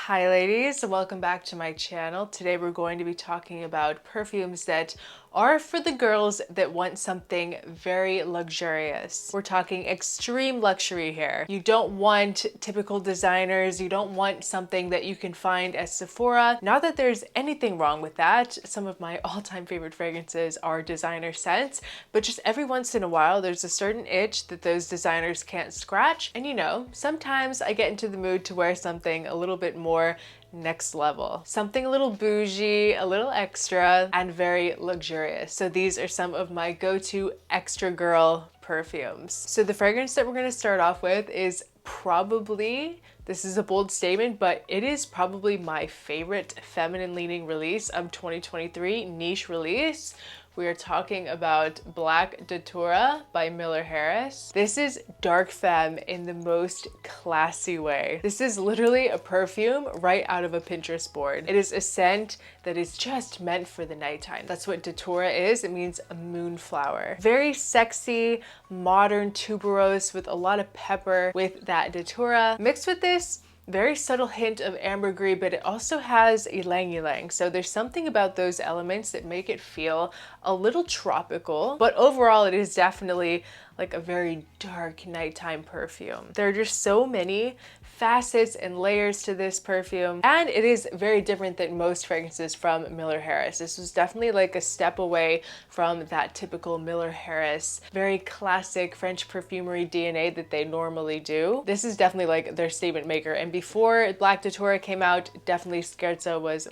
Hi ladies, welcome back to my channel. Today we're going to be talking about perfumes that are for the girls that want something very luxurious. We're talking extreme luxury here. You don't want typical designers, you don't want something that you can find at Sephora. Not that there's anything wrong with that. Some of my all-time favorite fragrances are designer scents, but just every once in a while there's a certain itch that those designers can't scratch. And you know, sometimes I get into the mood to wear something a little bit more next level. Something a little bougie, a little extra, and very luxurious. So these are some of my go-to extra girl perfumes. So the fragrance that we're going to start off with is probably, this is a bold statement, but it is probably my favorite feminine leaning release of 2023, niche release. We are talking about Black Datura by Miller Harris. This is dark femme in the most classy way. This is literally a perfume right out of a Pinterest board. It is a scent that is just meant for the nighttime. That's what Datura is. It means a moonflower. Very sexy, modern tuberose with a lot of pepper with that Datura. Mixed with this very subtle hint of ambergris, but it also has ylang ylang. So there's something about those elements that make it feel a little tropical, but overall it is definitely like a very dark nighttime perfume. There are just so many facets and layers to this perfume, and it is very different than most fragrances from Miller Harris. This was definitely like a step away from that typical Miller Harris, very classic French perfumery DNA that they normally do. This is definitely like their statement maker, and before Black Datura came out, definitely Scherzo was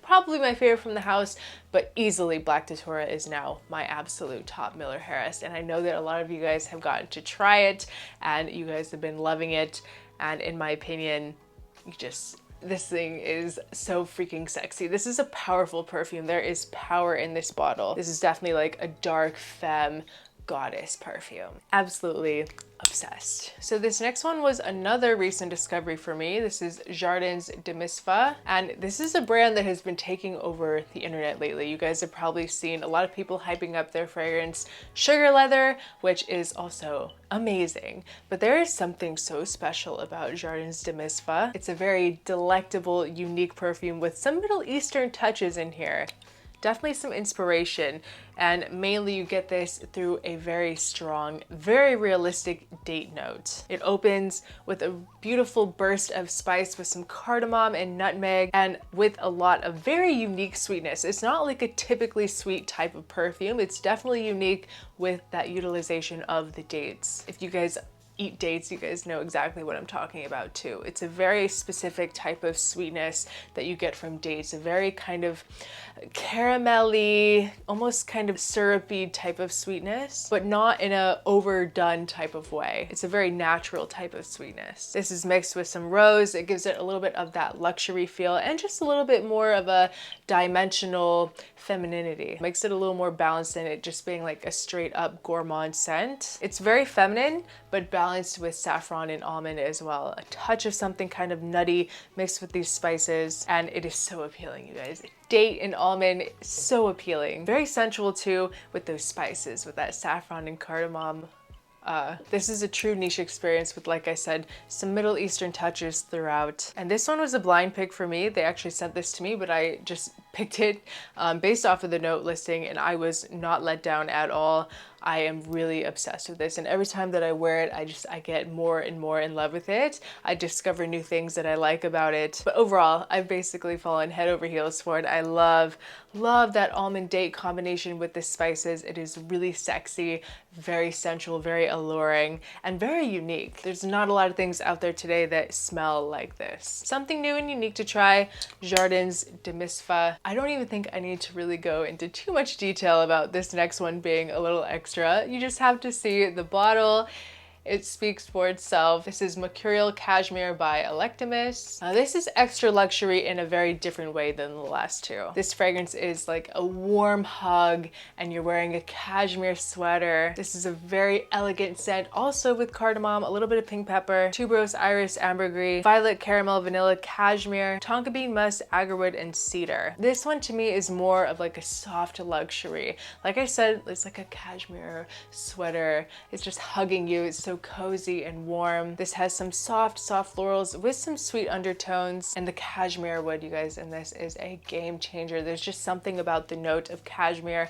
probably my favorite from the house, but easily Black Datura is now my absolute top Miller Harris. And I know that a lot of you guys have gotten to try it and you guys have been loving it. And in my opinion, this thing is so freaking sexy. This is a powerful perfume. There is power in this bottle. This is definitely like a dark femme goddess perfume. Absolutely obsessed. So this next one was another recent discovery for me. This is Jardins de Misfah, and this is a brand that has been taking over the internet lately. You guys have probably seen a lot of people hyping up their fragrance Sugar Leather, which is also amazing. But there is something so special about Jardins de Misfah. It's a very delectable, unique perfume with some Middle Eastern touches in here. Definitely some inspiration, and mainly you get this through a very strong, very realistic date note. It opens with a beautiful burst of spice with some cardamom and nutmeg, and with a lot of very unique sweetness. It's not like a typically sweet type of perfume. It's definitely unique with that utilization of the dates. If you guys eat dates, you guys know exactly what I'm talking about too. It's a very specific type of sweetness that you get from dates, a very kind of caramelly, almost kind of syrupy type of sweetness, but not in a overdone type of way. It's a very natural type of sweetness. This is mixed with some rose. It gives it a little bit of that luxury feel and just a little bit more of a dimensional femininity. Makes it a little more balanced than it just being like a straight up gourmand scent. It's very feminine, but balanced with saffron and almond as well. A touch of something kind of nutty mixed with these spices, and it is so appealing, you guys. Date and almond, so appealing. Very sensual too with those spices, with that saffron and cardamom. This is a true niche experience with, like I said, some Middle Eastern touches throughout. And this one was a blind pick for me. They actually sent this to me, but I just picked it based off of the note listing, and I was not let down at all. I am really obsessed with this, and every time that I wear it, I get more and more in love with it. I discover new things that I like about it. But overall, I've basically fallen head over heels for it. I love that almond date combination with the spices. It is really sexy, very sensual, very alluring, and very unique. There's not a lot of things out there today that smell like this. Something new and unique to try, Jardins de Misfah. I don't even think I need to really go into too much detail about this next one being a little extra. You just have to see the bottle. It speaks for itself. This is Mercurial Cashmere by Electimus. Now this is extra luxury in a very different way than the last two. This fragrance is like a warm hug and you're wearing a cashmere sweater. This is a very elegant scent, also with cardamom, a little bit of pink pepper, tuberose, iris, ambergris, violet, caramel, vanilla, cashmere, tonka bean, musk, agarwood, and cedar. This one to me is more of like a soft luxury. Like I said, it's like a cashmere sweater. It's just hugging you. It's so so cozy and warm. This has some soft florals with some sweet undertones, and the cashmere wood, you guys, in this is a game changer. There's just something about the note of cashmere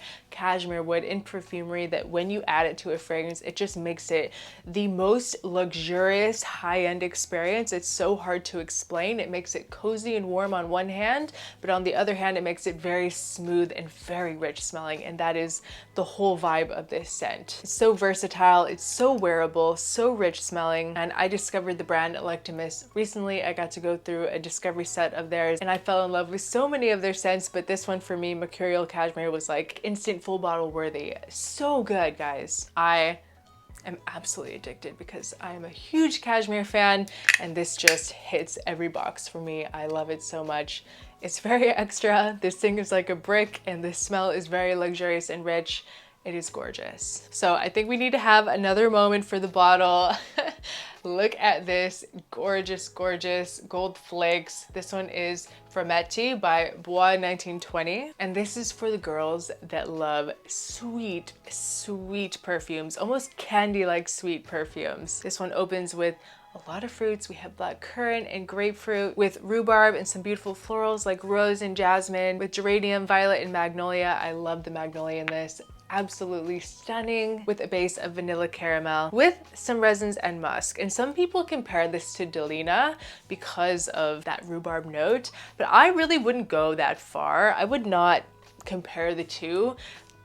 wood in perfumery that when you add it to a fragrance, it just makes it the most luxurious high-end experience. It's so hard to explain. It makes it cozy and warm on one hand, but on the other hand, it makes it very smooth and very rich smelling, and that is the whole vibe of this scent. It's so versatile, it's so wearable, so rich smelling, and I discovered the brand Electimus recently. I got to go through a discovery set of theirs, and I fell in love with so many of their scents, but this one for me, Mercurial Cashmere, was like instant full bottle worthy. So good, guys. I am absolutely addicted because I am a huge cashmere fan, and this just hits every box for me. I love it so much. It's very extra. This thing is like a brick, and the smell is very luxurious and rich. It is gorgeous. So I think we need to have another moment for the bottle. Look at this gorgeous, gorgeous gold flakes. This one is Frammenti by Bois 1920. And this is for the girls that love sweet, sweet perfumes, almost candy-like sweet perfumes. This one opens with a lot of fruits. We have black currant and grapefruit with rhubarb and some beautiful florals like rose and jasmine with geranium, violet, and magnolia. I love the magnolia in this. Absolutely stunning, with a base of vanilla caramel with some resins and musk. And some people compare this to Delina because of that rhubarb note, but I really wouldn't go that far. I would not compare the two.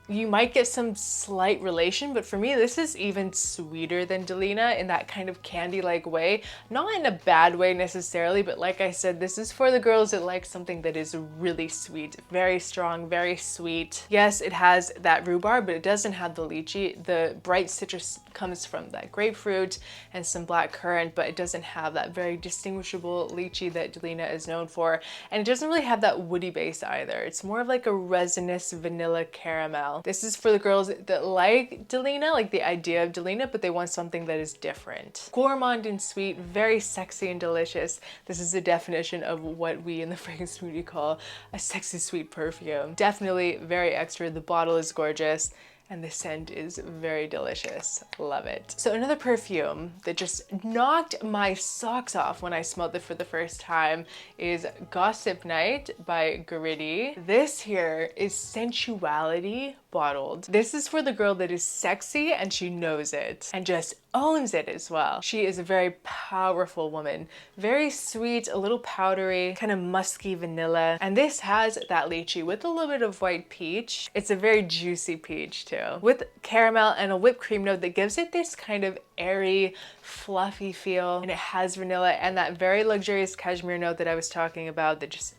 You might get some slight relation, but for me, this is even sweeter than Delina in that kind of candy-like way. Not in a bad way necessarily, but like I said, this is for the girls that like something that is really sweet, very strong, very sweet. Yes, it has that rhubarb, but it doesn't have the lychee. The bright citrus comes from that grapefruit and some black currant, but it doesn't have that very distinguishable lychee that Delina is known for. And it doesn't really have that woody base either. It's more of like a resinous vanilla caramel. This is for the girls that like Delina, like the idea of Delina, but they want something that is different. Gourmand and sweet, very sexy and delicious. This is the definition of what we in the fragrance community call a sexy sweet perfume. Definitely very extra. The bottle is gorgeous, and the scent is very delicious. Love it. So another perfume that just knocked my socks off when I smelled it for the first time is Gossip Night by Guerrieri. This here is sensuality bottled. This is for the girl that is sexy and she knows it and just owns it as well. She is a very powerful woman, very sweet, a little powdery, kind of musky vanilla. And this has that lychee with a little bit of white peach. It's a very juicy peach too, with caramel and a whipped cream note that gives it this kind of airy, fluffy feel. And it has vanilla and that very luxurious cashmere note that I was talking about that just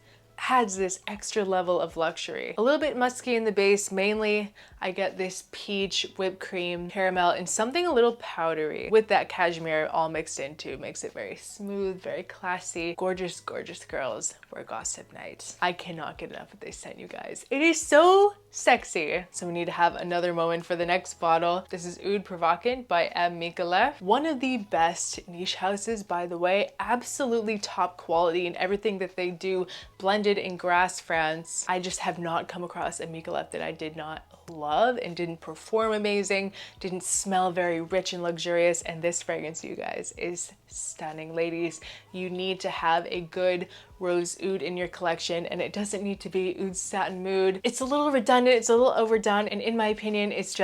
adds this extra level of luxury. A little bit musky in the base. Mainly I get this peach, whipped cream, caramel, and something a little powdery with that cashmere all mixed into. Makes it very smooth, very classy. Gorgeous, gorgeous girls for Gossip Night. I cannot get enough of this scent, you guys. It is so sexy. So we need to have another moment for the next bottle. This is Oud Provocant by M. Mikolev. One of the best niche houses, by the way. Absolutely top quality in everything that they do, blended in Grasse, France. I just have not come across a Mikolev that I did not love and didn't perform amazing, didn't smell very rich and luxurious, and this fragrance, you guys, is stunning. Ladies, you need to have a good rose oud in your collection, and it doesn't need to be Oud Satin Mood. It's a little redundant, it's a little overdone, and in my opinion, it's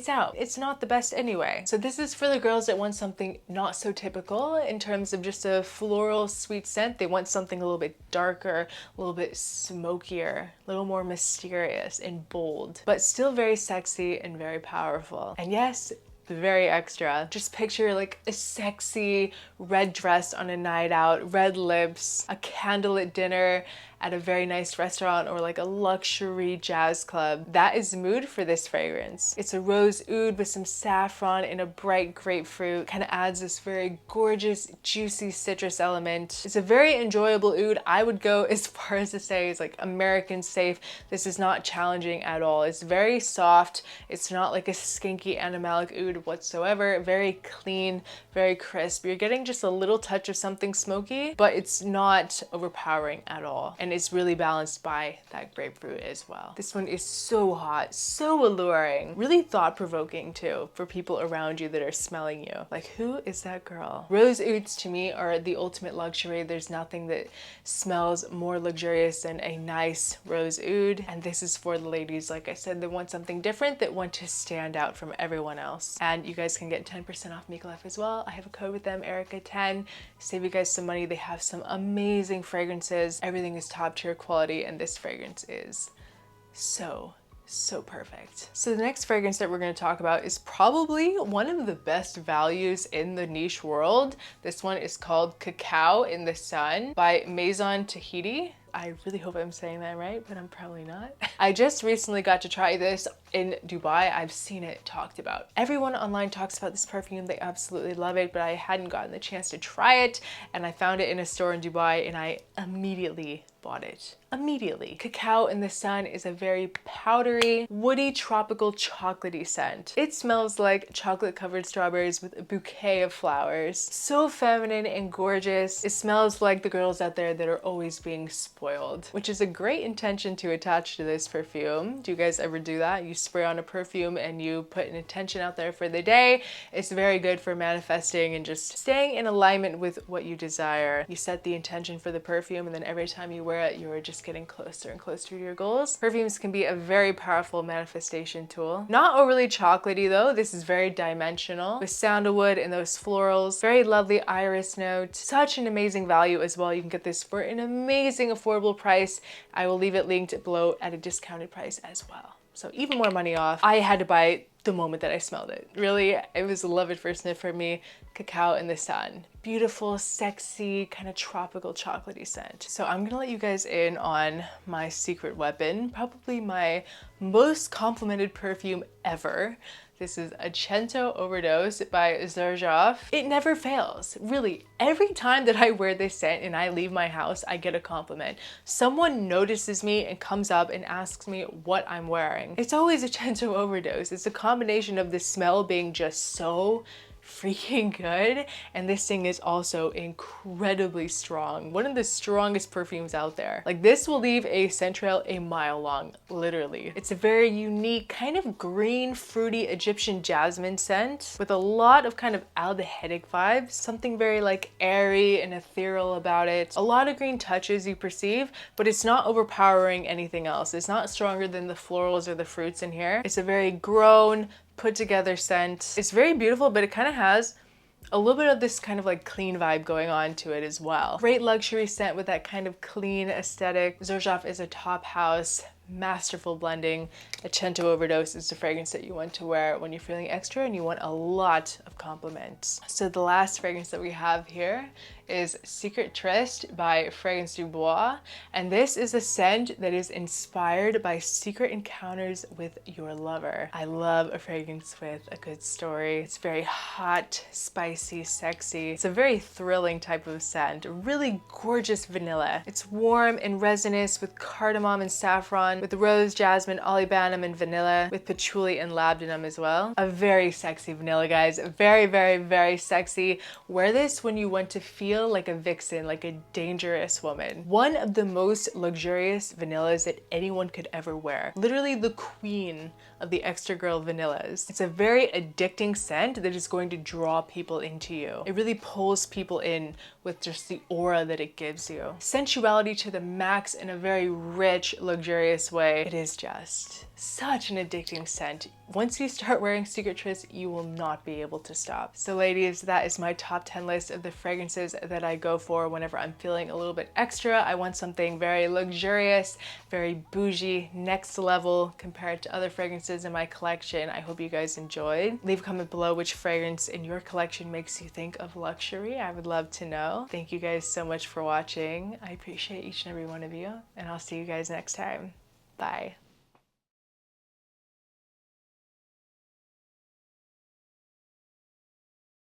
out. It's not the best anyway. So this is for the girls that want something not so typical in terms of just a floral sweet scent. They want something a little bit darker, a little bit smokier, a little more mysterious and bold, but still very sexy and very powerful. And yes, very extra. Just picture like a sexy red dress on a night out, red lips, a candlelit dinner at a very nice restaurant or like a luxury jazz club. That is the mood for this fragrance. It's a rose oud with some saffron and a bright grapefruit. Kind of adds this very gorgeous, juicy citrus element. It's a very enjoyable oud. I would go as far as to say it's like American safe. This is not challenging at all. It's very soft. It's not like a skinky animalic oud oud whatsoever. Very clean, very crisp. You're getting just a little touch of something smoky, but it's not overpowering at all. And it's really balanced by that grapefruit as well. This one is so hot, so alluring, really thought-provoking too for people around you that are smelling you. Like, who is that girl? Rose ouds to me are the ultimate luxury. There's nothing that smells more luxurious than a nice rose oud. And this is for the ladies, like I said, that want something different, that want to stand out from everyone else. And you guys can get 10% off Mika Life as well. I have a code with them, Erica10. Save you guys some money. They have some amazing fragrances. Everything is top tier quality, and this fragrance is so perfect. So the next fragrance that we're going to talk about is probably one of the best values in the niche world. This one is called Cacao in the Sun by Maison Tahiti. I really hope I'm saying that right, but I'm probably not. I just recently got to try this in Dubai. I've seen it talked about. Everyone online talks about this perfume. They absolutely love it, but I hadn't gotten the chance to try it, and I found it in a store in Dubai, and I immediately bought it. Immediately. Cacao in the Sun is a very powdery, woody, tropical, chocolatey scent. It smells like chocolate-covered strawberries with a bouquet of flowers. So feminine and gorgeous. It smells like the girls out there that are always being spoiled, which is a great intention to attach to this perfume. Do you guys ever do that? You spray on a perfume and you put an intention out there for the day. It's very good for manifesting and just staying in alignment with what you desire. You set the intention for the perfume, and then every time you wear it, you're just getting closer and closer to your goals. Perfumes can be a very powerful manifestation tool. Not overly chocolatey though. This is very dimensional with sandalwood and those florals. Very lovely iris note. Such an amazing value as well. You can get this for an amazing affordable price. I will leave it linked below at a discounted price as well. So even more money off. I had to buy it the moment that I smelled it. Really, it was a love at first sniff for me. Cacao in the Sun. Beautiful, sexy, kind of tropical chocolatey scent. So I'm gonna let you guys in on my secret weapon, probably my most complimented perfume ever. This is Accento Overdose by Xerjoff. It never fails, really. Every time that I wear this scent and I leave my house, I get a compliment. Someone notices me and comes up and asks me what I'm wearing. It's always Accento Overdose. It's a combination of the smell being just so freaking good, and this thing is also incredibly strong. One of the strongest perfumes out there. Like, this will leave a scent trail a mile long, literally. It's a very unique kind of green, fruity Egyptian jasmine scent with a lot of kind of aldehydic vibes. Something very like airy and ethereal about it. A lot of green touches you perceive, but it's not overpowering anything else. It's not stronger than the florals or the fruits in here. It's a very grown, put together scent. It's very beautiful, but it kind of has a little bit of this kind of like clean vibe going on to it as well. Great luxury scent with that kind of clean aesthetic. Xerjoff is a top house, masterful blending. Accento Overdose is the fragrance that you want to wear when you're feeling extra and you want a lot of compliments. So the last fragrance that we have here is Secret Tryst by Fragrance du Bois, and this is a scent that is inspired by secret encounters with your lover. I love a fragrance with a good story. It's very hot, spicy, sexy. It's a very thrilling type of scent. Really gorgeous vanilla. It's warm and resinous with cardamom and saffron, with rose, jasmine, olibanum, and vanilla, with patchouli and labdanum as well. A very sexy vanilla, guys. Very, very, very sexy. Wear this when you want to feel like a vixen, like a dangerous woman. One of the most luxurious vanillas that anyone could ever wear. Literally the queen of the extra girl vanillas. It's a very addicting scent that is going to draw people into you. It really pulls people in with just the aura that it gives you. Sensuality to the max in a very rich, luxurious way. It is just such an addicting scent. Once you start wearing Secret Tryst, you will not be able to stop. So ladies, that is my top 10 list of the fragrances that I go for whenever I'm feeling a little bit extra. I want something very luxurious, very bougie, next level compared to other fragrances in my collection. I hope you guys enjoyed. Leave a comment below which fragrance in your collection makes you think of luxury. I would love to know. Thank you guys so much for watching. I appreciate each and every one of you, and I'll see you guys next time. Bye.